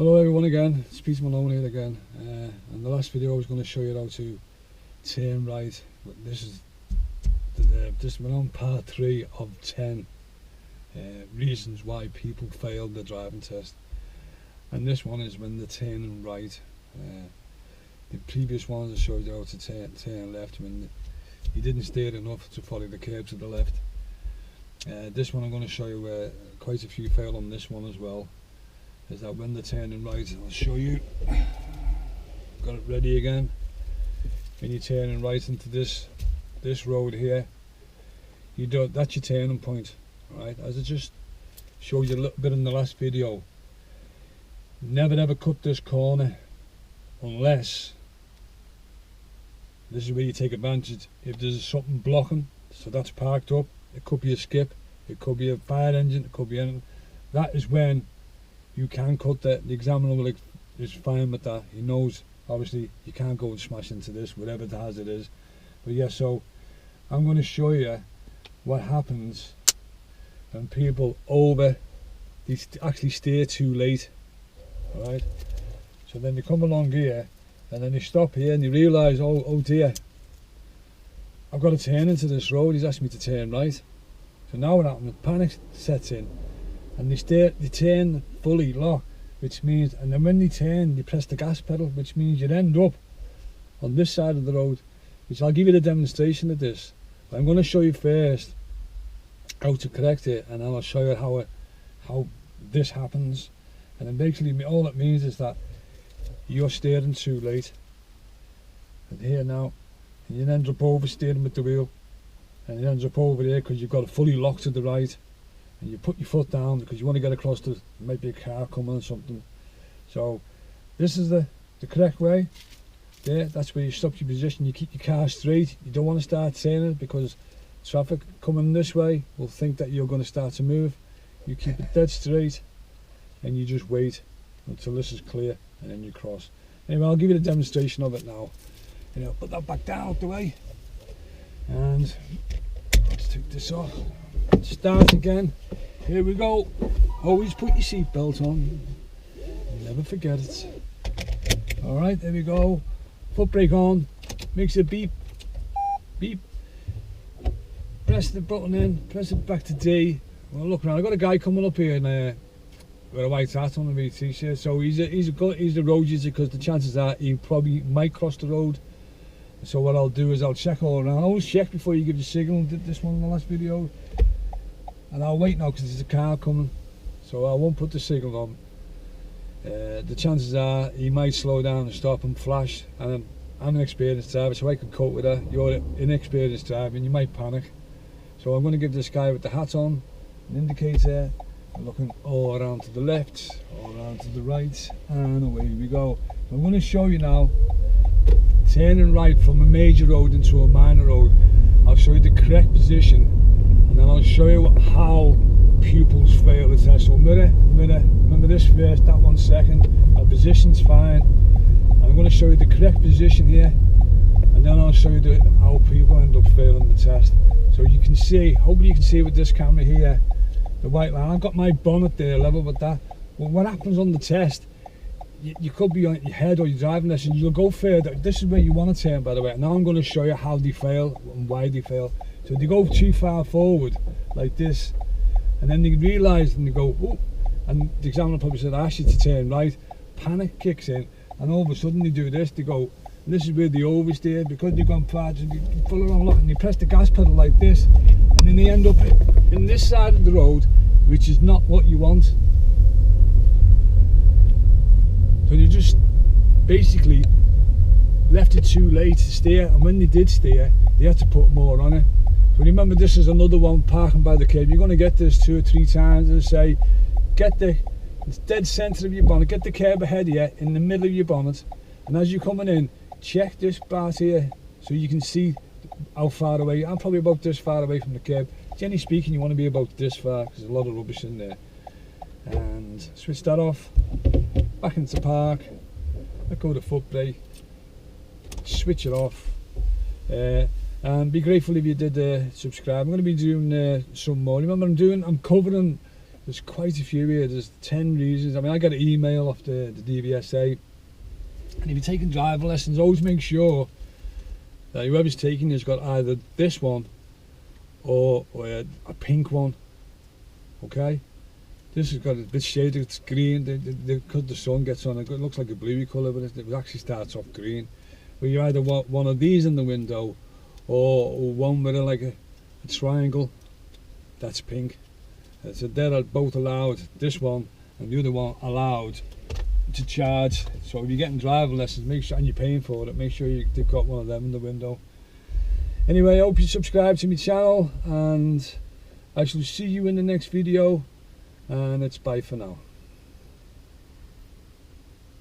Hello everyone again, it's Peter Malone here again. In the last video I was going to show you how to turn right. This is we're on part 3 of 10 reasons why people fail the driving test. And this one is when they're turning right. The previous ones I showed you how to turn left when you didn't steer enough to follow the curb to the left. This one I'm going to show you quite a few fail on this one as well. Is that when they're turning right, I'll show you. Got it ready again. When you're turning right into this road here, that's your turning point, right? As I just showed you a little bit in the last video. Never ever cut this corner unless this is where you take advantage. If there's something blocking, so that's parked up, it could be a skip, it could be a fire engine, it could be anything. That is when you can cut that. The examiner is fine with that. He knows obviously you can't go and smash into this, whatever the hazard is. But yeah, so I'm going to show you what happens when people they actually steer too late. Alright, so then they come along here and then they stop here and they realise, oh dear, I've got to turn into this road. He's asked me to turn right. So now what happens? Panic sets in and they turn fully lock, which means, and then when they turn they press the gas pedal, which means you end up on this side of the road, which I'll give you the demonstration of this. But I'm going to show you first how to correct it, and then I'll show you how this happens. And then basically all it means is that you're steering too late, and here now, and you end up oversteering with the wheel, and it ends up over there because you've got it fully locked to the right, and you put your foot down because you want to get across to, might be a car coming or something. So this is the correct way. There, that's where you stop your position. You keep your car straight. You don't want to start turning because traffic coming this way will think that you're going to start to move. You keep it dead straight and you just wait until this is clear and then you cross. Anyway, I'll give you the demonstration of it now. You know, put that back down out the way and let's take this off. Start again. Here we go. Always put your seatbelt on. Never forget it. Alright, there we go. Foot brake on. Makes it beep. Beep. Press the button in. Press it back to D. Well, look around. I've got a guy coming up here and with a white hat on a t-shirt. So he's a road user because the chances are he probably might cross the road. So what I'll do is I'll check all around. Always check before you give the signal. Did this one in the last video. And I'll wait now because there's a car coming, so I won't put the signal on. The chances are he might slow down and stop and flash, and I'm an experienced driver so I can cope with that. You're an inexperienced driver and you might panic. So I'm going to give this guy with the hat on an indicator, looking all around to the left, all around to the right, and away we go. So I'm going to show you now turning right from a major road into a minor road. I'll show you the correct position, and then I'll show you how pupils fail the test. So remember this first, that one second. Our position's fine. I'm going to show you the correct position here, and then I'll show you how people end up failing the test. So you can see, hopefully you can see with this camera here, the white line. I've got my bonnet there level with that. Well, what happens on the test, you could be on your head or your driving lesson, you'll go further. This is where you want to turn, by the way. Now I'm going to show you how they fail and why they fail. So they go too far forward like this, and then they realise and they go, oh, and the examiner probably said, I asked you to turn right. Panic kicks in, and all of a sudden they do this. They go, and this is where they oversteer because they've gone far, so they follow around lock and they press the gas pedal like this, and then they end up in this side of the road, which is not what you want. So they just basically left it too late to steer, and when they did steer, they had to put more on it. So remember, this is another one, parking by the curb. You're going to get this 2 or 3 times and say, get the dead centre of your bonnet, get the curb ahead of you, in the middle of your bonnet, and as you're coming in, check this part here so you can see how far away. I'm probably about this far away from the curb. Generally speaking, you want to be about this far because there's a lot of rubbish in there. And switch that off, back into park, let go of the foot brake, switch it off, and be grateful if you did subscribe. I'm going to be doing some more. Remember, I'm covering There's quite a few here. There's 10 reasons. I mean, I got an email off the DVSA, and if you're taking driving lessons, always make sure that whoever's taking has got either this one or a pink one. Okay, this has got a bit shaded, it's green, because the sun gets on it, it looks like a bluey colour, but it actually starts off green. Where you either want one of these in the window or one with like a triangle, that's pink. So they're both allowed, this one and the other one allowed to charge. So if you're getting driving lessons, make sure, and you're paying for it, make sure you've got one of them in the window. Anyway, I hope you subscribe to my channel, and I shall see you in the next video, and it's bye for now.